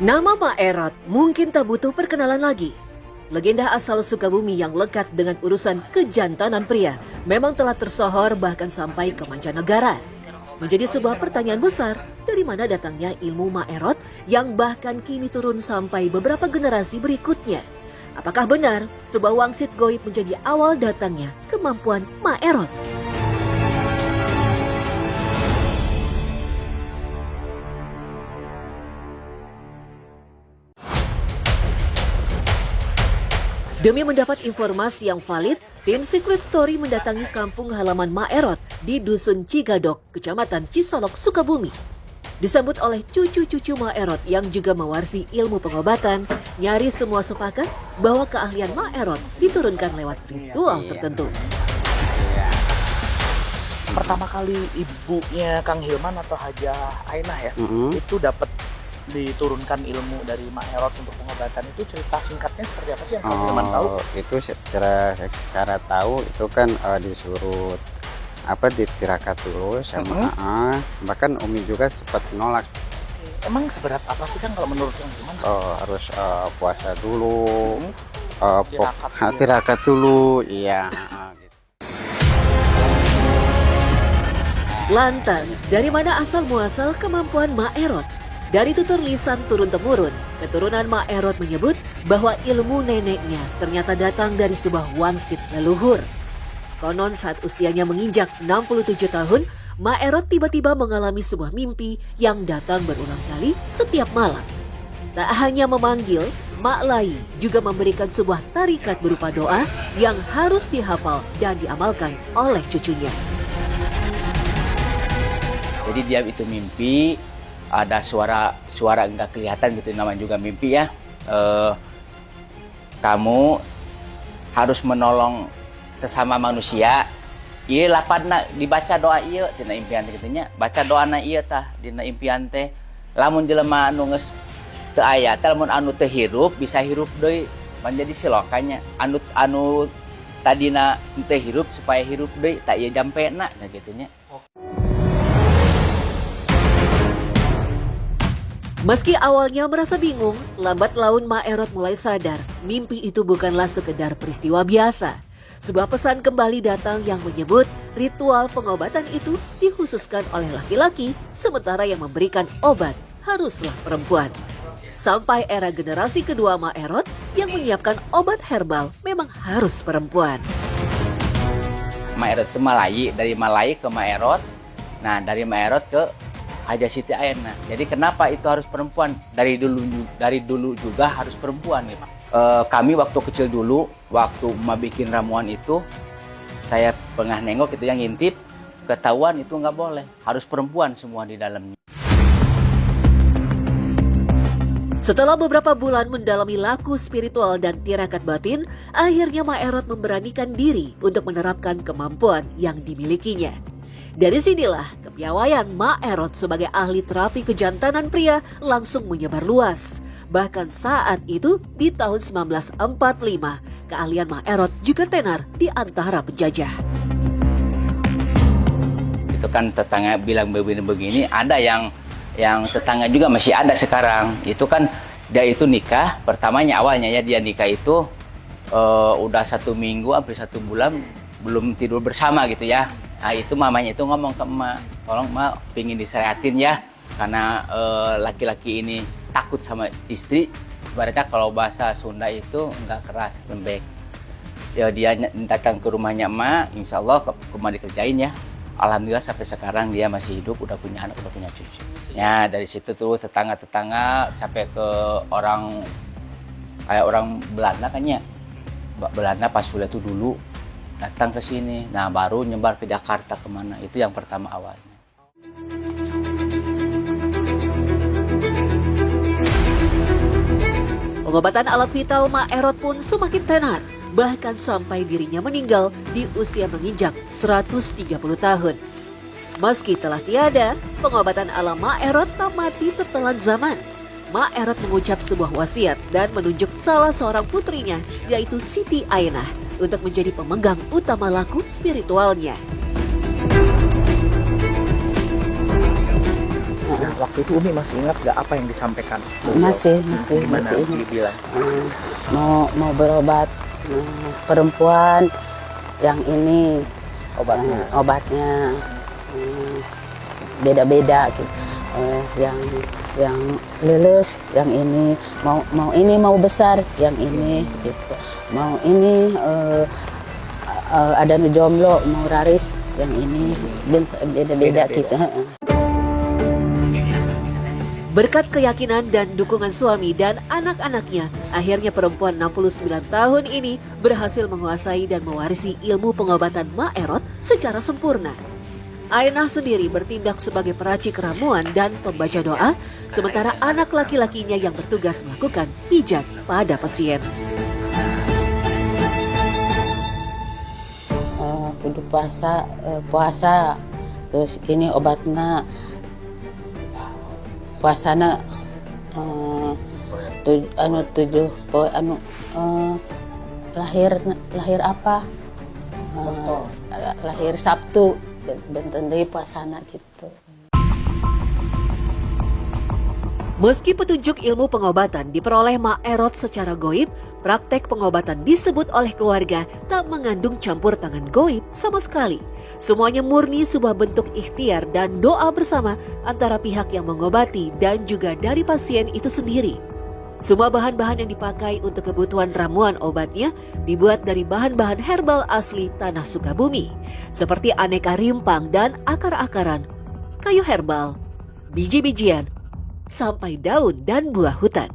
Nama Maerot mungkin tak butuh perkenalan lagi. Legenda asal Sukabumi yang lekat dengan urusan kejantanan pria memang telah tersohor bahkan sampai ke mancanegara. Menjadi sebuah pertanyaan besar, dari mana datangnya ilmu Maerot yang bahkan kini turun sampai beberapa generasi berikutnya? Apakah benar sebuah wangsit goib menjadi awal datangnya kemampuan Maerot? Demi mendapat informasi yang valid, tim Secret Story mendatangi kampung halaman Maerot di Dusun Cigadok, Kecamatan Cisolok, Sukabumi. Disambut oleh cucu-cucu Maerot yang juga mewarisi ilmu pengobatan, nyaris semua sepakat bahwa keahlian Maerot diturunkan lewat ritual tertentu. Pertama kali ibunya Kang Hilman atau Hajah Ainah ya, itu dapat diturunkan ilmu dari Maerot untuk pengobatan. Itu cerita singkatnya seperti apa sih yang Kang Hilman tahu? Itu secara tahu itu kan disuruh ditirakat dulu sama bahkan Umi juga sempat nolak. Emang seberat apa sih Kang kalau menurut Kang Hilman? Harus puasa dulu, Tirakat tirakat dulu, iya. Gitu. Lantas, dari mana asal muasal kemampuan Maerot? Dari tutur lisan turun-temurun, keturunan Maerot menyebut bahwa ilmu neneknya ternyata datang dari sebuah wangsit leluhur. Konon saat usianya menginjak 67 tahun, Maerot tiba-tiba mengalami sebuah mimpi yang datang berulang kali setiap malam. Tak hanya memanggil, Mak Lai juga memberikan sebuah tarikat berupa doa yang harus dihafal dan diamalkan oleh cucunya. Jadi dia itu mimpi, ada suara enggak kelihatan gitu, namanya juga mimpi ya. Kamu harus menolong sesama manusia. Iya lapadna dibaca doa ieu tina impian teh gitunya. Baca doana ieu tah dina impian teh. Lamun jelema anu geus teu aya teh, lamun anu teu hirup bisa hirup deui. Menjadi silokanya. Anu tadina teu hirup supaya hirup deui, tak ieu jampena nya gitunya. Meski awalnya merasa bingung, lambat laun Maerot mulai sadar mimpi itu bukanlah sekedar peristiwa biasa. Sebuah pesan kembali datang yang menyebut ritual pengobatan itu dikhususkan oleh laki-laki, sementara yang memberikan obat haruslah perempuan. Sampai era generasi kedua Maerot yang menyiapkan obat herbal memang harus perempuan. Maerot itu Malai, dari Malai ke Maerot. Nah, dari Maerot ke Hajah Siti Ainah. Jadi kenapa itu harus perempuan? Dari dulu juga harus perempuan gitu. Kami waktu kecil dulu, waktu emak bikin ramuan itu, saya pernah nengok itu yang ngintip, ketahuan itu nggak boleh, harus perempuan semua di dalamnya. Setelah beberapa bulan mendalami laku spiritual dan tirakat batin, akhirnya Maerot memberanikan diri untuk menerapkan kemampuan yang dimilikinya. Dari sinilah kepiawaian Maerot sebagai ahli terapi kejantanan pria langsung menyebar luas. Bahkan saat itu di tahun 1945, keahlian Maerot juga tenar di antara penjajah. Itu kan tetangga bilang begini, ada yang tetangga juga masih ada sekarang. Itu kan dia itu nikah, pertamanya awalnya ya dia nikah itu udah 1 minggu hampir 1 bulan belum tidur bersama gitu ya. Nah itu mamanya itu ngomong ke emak, tolong emak pingin disehatin ya, karena laki-laki ini takut sama istri. Ibaratnya kalau bahasa Sunda itu enggak keras, lembek. Ya dia datang ke rumahnya emak, insya Allah rumah dikerjain ya. Alhamdulillah sampai sekarang dia masih hidup, udah punya anak, udah punya cucu. Ya dari situ tuh tetangga-tetangga sampai ke orang kayak orang Belanda kan ya. Belanda pas sudah tuh dulu datang ke sini, nah baru nyebar ke Jakarta kemana, itu yang pertama awalnya. Pengobatan alat vital Maerot pun semakin tenar, bahkan sampai dirinya meninggal di usia menginjak 130 tahun. Meski telah tiada, pengobatan ala Maerot tak mati tertelan zaman. Maerot mengucap sebuah wasiat dan menunjuk salah seorang putrinya, yaitu Siti Ainah, untuk menjadi pemegang utama laku spiritualnya. waktu itu Umi masih ingat nggak apa yang disampaikan? Masih Gimana ini dibilang? mau berobat perempuan yang ini obatnya beda-beda gitu. Yang lulus, yang ini mau besar, yang ini gitu. Mau ini ada nu jomblo, mau raris, yang ini beda-beda gitu. Berkat keyakinan dan dukungan suami dan anak-anaknya, akhirnya perempuan 69 tahun ini berhasil menguasai dan mewarisi ilmu pengobatan Ma'erot secara sempurna. Ainah sendiri bertindak sebagai peracik ramuan dan pembaca doa, sementara anak laki-lakinya yang bertugas melakukan pijat pada pasien. Kudu puasa, terus ini obatnya puasana lahir apa lahir Sabtu benten deui puasana gitu. Meski petunjuk ilmu pengobatan diperoleh Ma'erot secara goib, praktek pengobatan disebut oleh keluarga tak mengandung campur tangan goib sama sekali. Semuanya murni sebuah bentuk ikhtiar dan doa bersama antara pihak yang mengobati dan juga dari pasien itu sendiri. Semua bahan-bahan yang dipakai untuk kebutuhan ramuan obatnya dibuat dari bahan-bahan herbal asli tanah Sukabumi, seperti aneka rimpang dan akar-akaran, kayu herbal, biji-bijian, sampai daun dan buah hutan.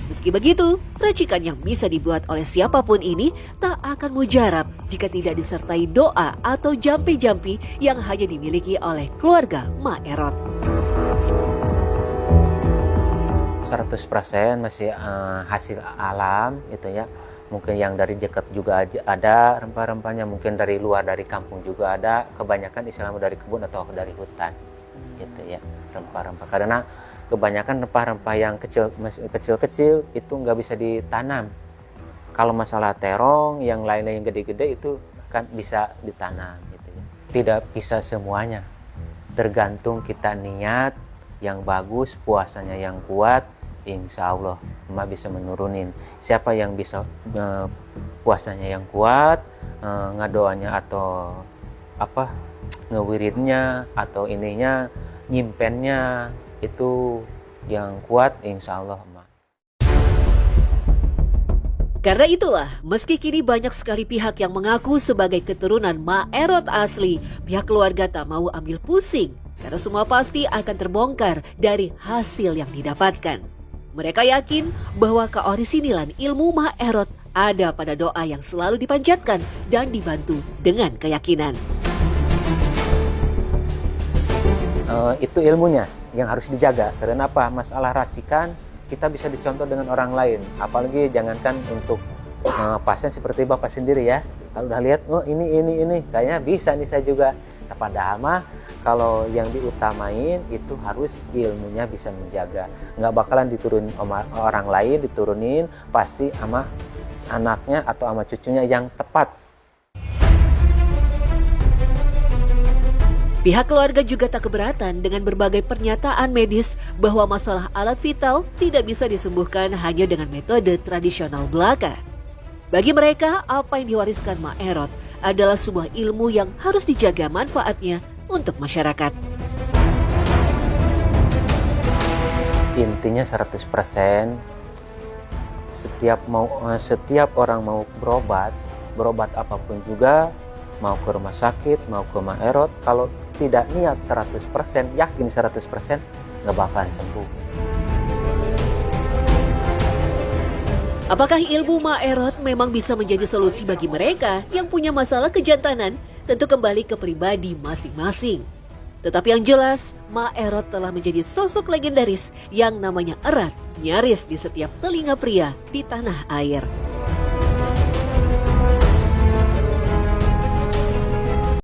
Meski begitu, racikan yang bisa dibuat oleh siapapun ini tak akan mujarab jika tidak disertai doa atau jampi-jampi yang hanya dimiliki oleh keluarga Ma'erot. 100% masih hasil alam gitu ya. Mungkin yang dari dekat juga ada rempah-rempahnya, mungkin dari luar dari kampung juga ada. Kebanyakan istilahnya dari kebun atau dari hutan gitu ya, rempah-rempah. Karena kebanyakan rempah-rempah yang kecil-kecil itu nggak bisa ditanam. Kalau masalah terong, yang lain-lain yang gede-gede itu kan bisa ditanam gitu ya. Tidak bisa semuanya, tergantung kita niat yang bagus, puasanya yang kuat, insya Allah emak bisa menurunin. Siapa yang bisa puasanya yang kuat, ngadoanya atau apa ngewiridnya atau ininya nyimpennya itu yang kuat, insya Allah emak. Karena itulah, meski kini banyak sekali pihak yang mengaku sebagai keturunan Ma'erot asli, pihak keluarga tak mau ambil pusing, karena semua pasti akan terbongkar dari hasil yang didapatkan. Mereka yakin bahwa keorisinilan ilmu Ma'erot ada pada doa yang selalu dipanjatkan dan dibantu dengan keyakinan. Itu ilmunya yang harus dijaga. Karena apa? Masalah racikan kita bisa dicontoh dengan orang lain. Apalagi jangankan untuk pasien seperti Bapak sendiri ya. Kalau udah lihat, oh ini kayaknya bisa nih saya juga. Nah, padahal mah kalau yang diutamain itu harus ilmunya bisa menjaga. Nggak bakalan diturunin orang lain, diturunin pasti sama anaknya atau sama cucunya yang tepat. Pihak keluarga juga tak keberatan dengan berbagai pernyataan medis bahwa masalah alat vital tidak bisa disembuhkan hanya dengan metode tradisional belaka. Bagi mereka, apa yang diwariskan Ma'erot adalah sebuah ilmu yang harus dijaga manfaatnya untuk masyarakat. Intinya 100%, setiap orang mau berobat apapun juga, mau ke rumah sakit, mau ke Ma'erot, kalau tidak niat 100%, yakin 100%, nggak bakalan sembuh. Apakah ilmu Ma'erot memang bisa menjadi solusi bagi mereka yang punya masalah kejantanan? Tentu kembali ke pribadi masing-masing. Tetapi yang jelas, Ma'erot telah menjadi sosok legendaris yang namanya erat nyaris di setiap telinga pria di tanah air.